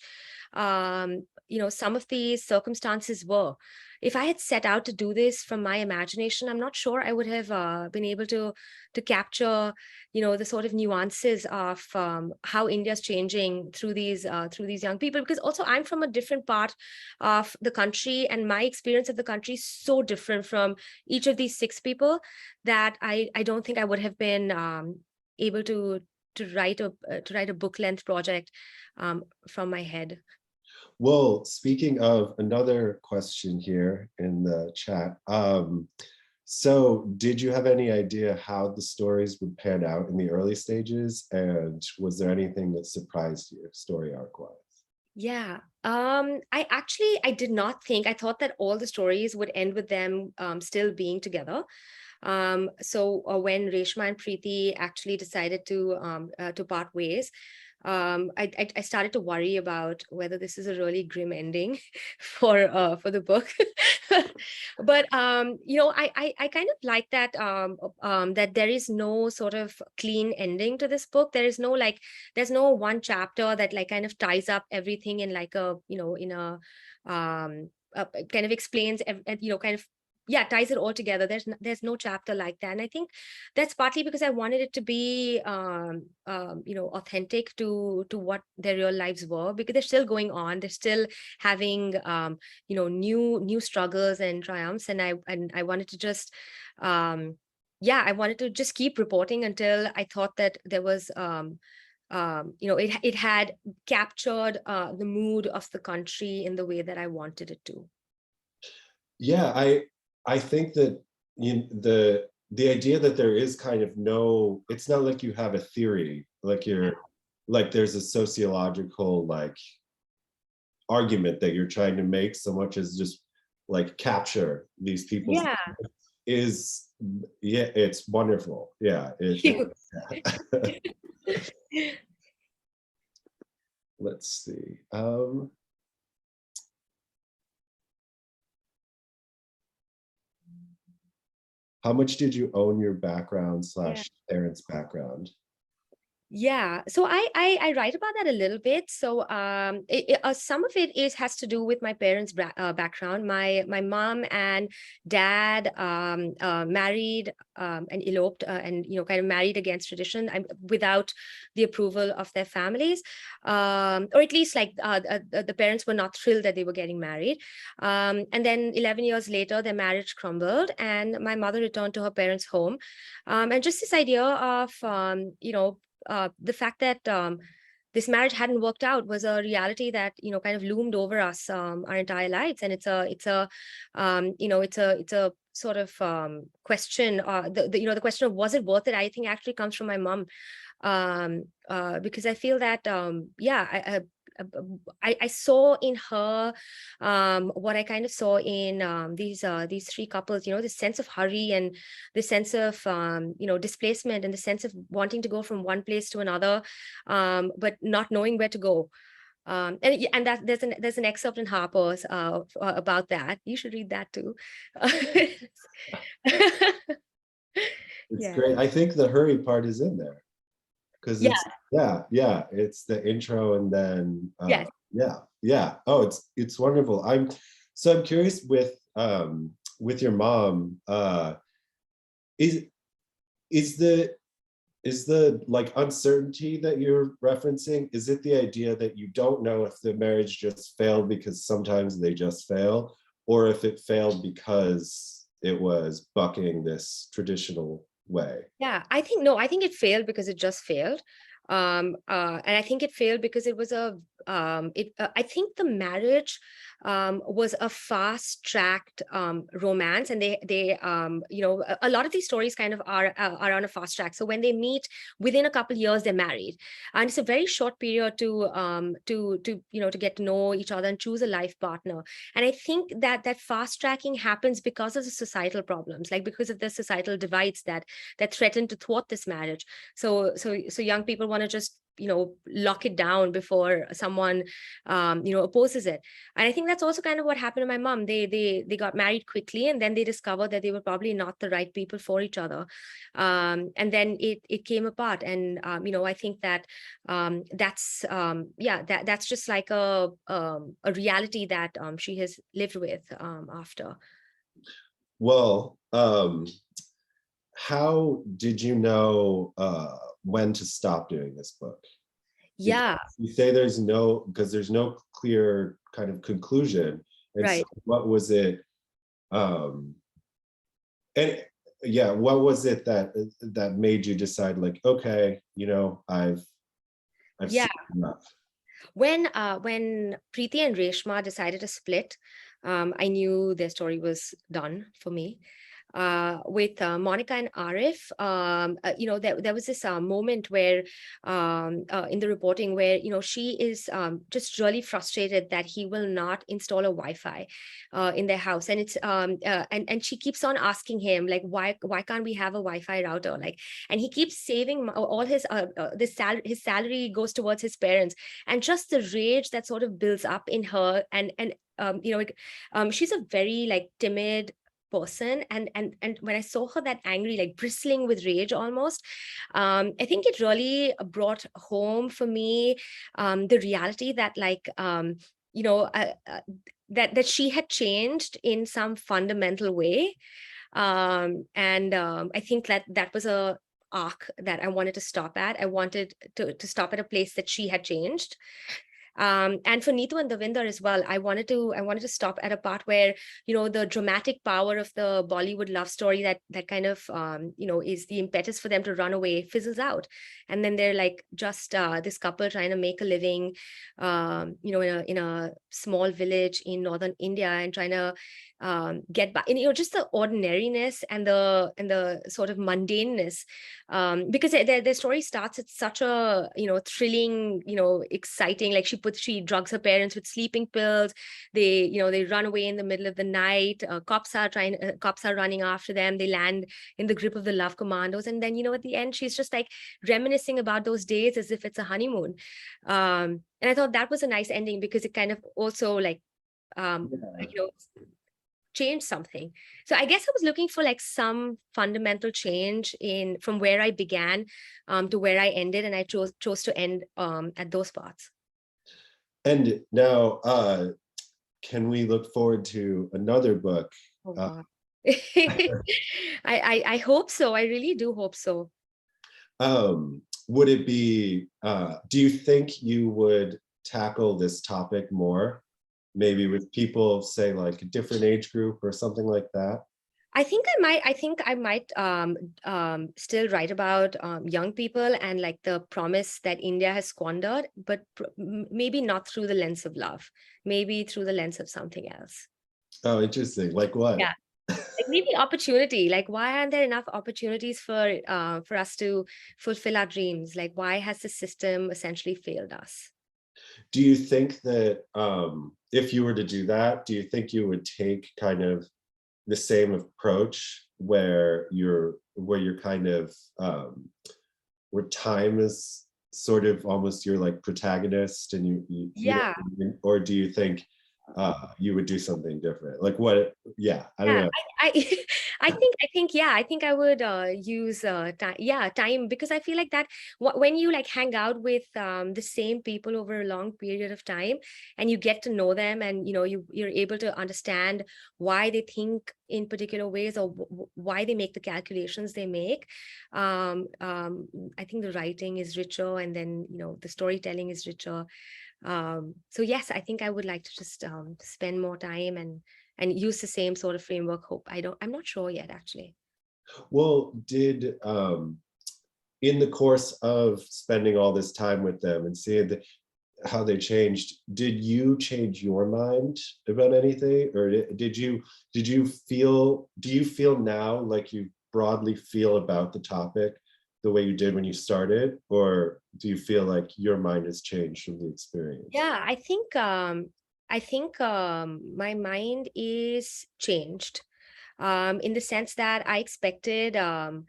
C: some of these circumstances were. If I had set out to do this from my imagination, I'm not sure I would have been able to capture the sort of nuances of how India's changing through these young people, because also I'm from a different part of the country, and my experience of the country is so different from each of these 6 people that I don't think I would have been able to write a book length project from my head.
B: Well, speaking of, another question here in the chat. So did you have any idea how the stories would pan out in the early stages? And was there anything that surprised you story arc-wise?
C: Yeah, I did not think, I thought that all the stories would end with them still being together. So when Reshma and Preeti actually decided to part ways, I started to worry about whether this is a really grim ending for the book. But I kind of like that that there is no sort of clean ending to this book. There is no there's no one chapter that like kind of ties up everything in like a in a kind of explains kind of ties it all together. There's no chapter like that, and I think that's partly because I wanted it to be authentic to what their real lives were, because they're still going on, they're still having new struggles and triumphs, and I wanted to just I wanted to just keep reporting until I thought that there was it had captured the mood of the country in the way that I wanted it to.
B: Yeah, I think that the idea that there is kind of no, it's not like you have a theory, like there's a sociological like argument that you're trying to make so much as just like capture these people's is, yeah, it's wonderful. Yeah, let's see. How much did you own your background / parents' background?
C: Yeah, so I write about that a little bit. So some of it has to do with my parents' background. My mom and dad married and eloped and kind of married against tradition, without the approval of their families, or at least like the parents were not thrilled that they were getting married. And then 11 years later, their marriage crumbled, and my mother returned to her parents' home. And just this idea of the fact that this marriage hadn't worked out was a reality that kind of loomed over us our entire lives, and it's a sort of question. The question of was it worth it, I think actually comes from my mom, because I feel that I saw in her what I kind of saw in these three couples, the sense of hurry and the sense of displacement and the sense of wanting to go from one place to another, but not knowing where to go. And that there's an excerpt in Harper's about that. You should read that too.
B: It's
C: Yeah.
B: great. I think the hurry part is in there because it's it's the intro, and then oh, it's wonderful. I'm curious with your mom, is the like uncertainty that you're referencing, is it the idea that you don't know if the marriage just failed because sometimes they just fail, or if it failed because it was bucking this traditional way?
C: Yeah, I think it failed because it just failed. And I think it failed because it was I think the marriage was a fast-tracked romance, and they a lot of these stories kind of are on a fast track. So when they meet, within a couple years they're married, and it's a very short period to get to know each other and choose a life partner. And I think that fast tracking happens because of the societal problems, like because of the societal divides that threaten to thwart this marriage. So young people want to just lock it down before someone opposes it. And I think that's also kind of what happened to my mom. They got married quickly, and then they discovered that they were probably not the right people for each other, and then it came apart. And I think that that's just like a reality that she has lived with after.
B: Well, how did you know when to stop doing this book?
C: Yeah.
B: You say because there's no clear kind of conclusion. And
C: right.
B: So what was it? What was it that made you decide, like, okay, I've seen enough?
C: When Preeti and Reshma decided to split, I knew their story was done for me. With Monica and Arif, there was this moment where in the reporting where she is just really frustrated that he will not install a Wi-Fi in their house, and it's and she keeps on asking him, like, why can't we have a Wi-Fi router, like, and he keeps saving all his his salary goes towards his parents, and just the rage that sort of builds up in her, and she's a very like timid person, and when I saw her that angry, like bristling with rage almost, I think it really brought home for me the reality that like that she had changed in some fundamental way, and I think that was a arc that I wanted to stop at. I wanted to stop at a place that she had changed. And for Neetu and Davinder as well, I wanted to stop at a part where, you know, the dramatic power of the Bollywood love story that kind of you know, is the impetus for them to run away fizzles out, and then they're like just this couple trying to make a living, you know, in a small village in northern India, and trying to get back, and you know, just the ordinariness and the sort of mundaneness, because their story starts at such a, you know, thrilling, you know, exciting, like she drugs her parents with sleeping pills, they, you know, they run away in the middle of the night, cops are running after them, they land in the grip of the love commandos, and then, you know, at the end she's just like reminiscing about those days as if it's a honeymoon. And I thought that was a nice ending, because it kind of also like you know, change something. So I guess I was looking for like some fundamental change in from where I began to where I ended, and I chose to end at those parts.
B: And now, can we look forward to another book?
C: Oh, God. I hope so. I really do hope so.
B: Would it be, do you think you would tackle this topic more, maybe with people, say, like a different age group or something like that?
C: I think I might still write about young people and like the promise that India has squandered, but maybe not through the lens of love, maybe through the lens of something else.
B: Oh, interesting. Like what?
C: Yeah. Like maybe opportunity, like why aren't there enough opportunities for us to fulfill our dreams? Like why has the system essentially failed us?
B: Do you think that if you were to do that, do you think you would take kind of the same approach where you're kind of where time is sort of almost your like protagonist, and you
C: Yeah.
B: know, or do you think you would do something different? Like what? Yeah, I don't know.
C: I think yeah, I think I would use time, because I feel like that when you like hang out with the same people over a long period of time, and you get to know them, and you know, you're able to understand why they think in particular ways, or why they make the calculations they make. I think the writing is richer, and then, you know, the storytelling is richer. So yes, I think I would like to just spend more time and use the same sort of framework. I'm not sure yet, actually.
B: Well, did in the course of spending all this time with them and seeing how they changed, did you change your mind about anything, or do you feel now like you broadly feel about the topic the way you did when you started, or do you feel like your mind has changed from the experience?
C: Yeah, I think my mind is changed in the sense that I expected. I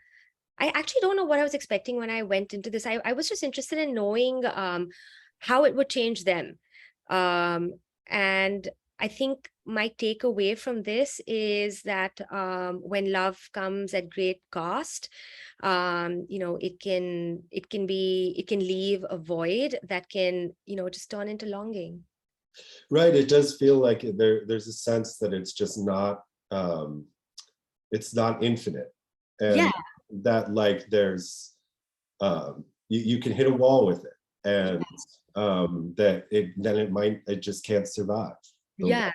C: actually don't know what I was expecting when I went into this. I was just interested in knowing how it would change them. And I think my takeaway from this is that when love comes at great cost, you know, it can leave a void that can, you know, just turn into longing.
B: Right. It does feel like there's a sense that it's just not it's not infinite, and
C: Yeah.
B: that like there's you can hit a wall with it, and that it just can't survive.
C: Yeah.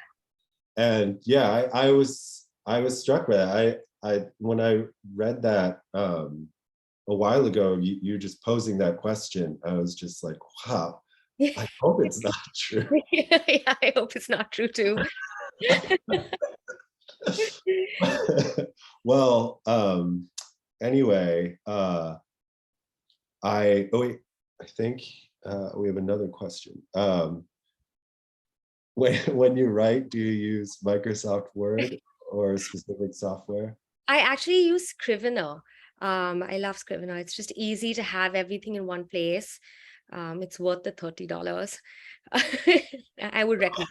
B: And yeah, I was struck by that. I when I read that a while ago, you just posing that question, I was just like, wow, I hope it's not true.
C: Yeah, I hope it's not true too.
B: Well, anyway, I think we have another question. When you write, do you use Microsoft Word or specific software?
C: I actually use Scrivener. I love Scrivener. It's just easy to have everything in one place. It's worth the $30. I would recommend.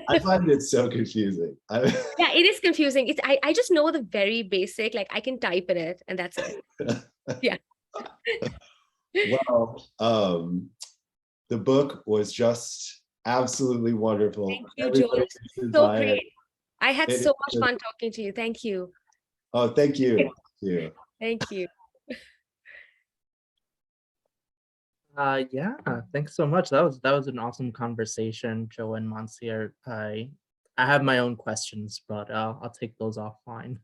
B: I find it so confusing.
C: Yeah, it is confusing. I just know the very basic, like I can type in it and that's it. Yeah.
B: Well, the book was just absolutely wonderful.
C: Thank you,
B: Everybody
C: George.
B: should
C: So
B: buy it.
C: great. I had
B: It
C: so
B: is
C: much fun talking to you. Thank you.
B: Oh, thank you. Thank you.
C: Thank you.
A: Yeah, thanks so much. That was an awesome conversation, Joe and Mansi. I have my own questions, but I'll take those offline.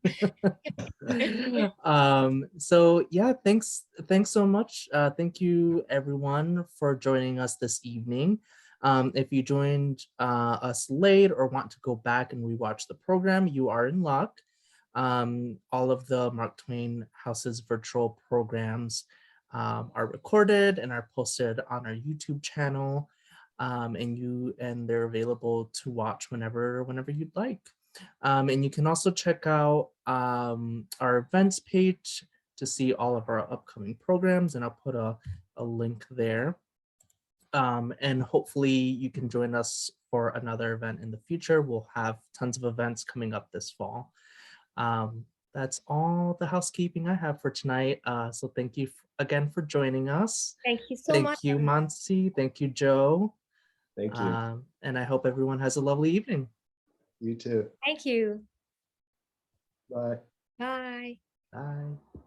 A: So yeah, thanks so much. Thank you everyone for joining us this evening. If you joined us late or want to go back and rewatch the program, you are in luck. All of the Mark Twain House's virtual programs are recorded and are posted on our YouTube channel, and they're available to watch whenever you'd like. And you can also check out our events page to see all of our upcoming programs, and I'll put a link there. And hopefully you can join us for another event in the future. We'll have tons of events coming up this fall. That's all the housekeeping I have for tonight. So thank you again for joining us.
C: Thank you so much.
A: Thank you, Mansi. Thank you, Joe.
B: Thank you.
A: And I hope everyone has a lovely evening.
B: You too.
C: Thank you.
B: Bye.
C: Bye.
A: Bye.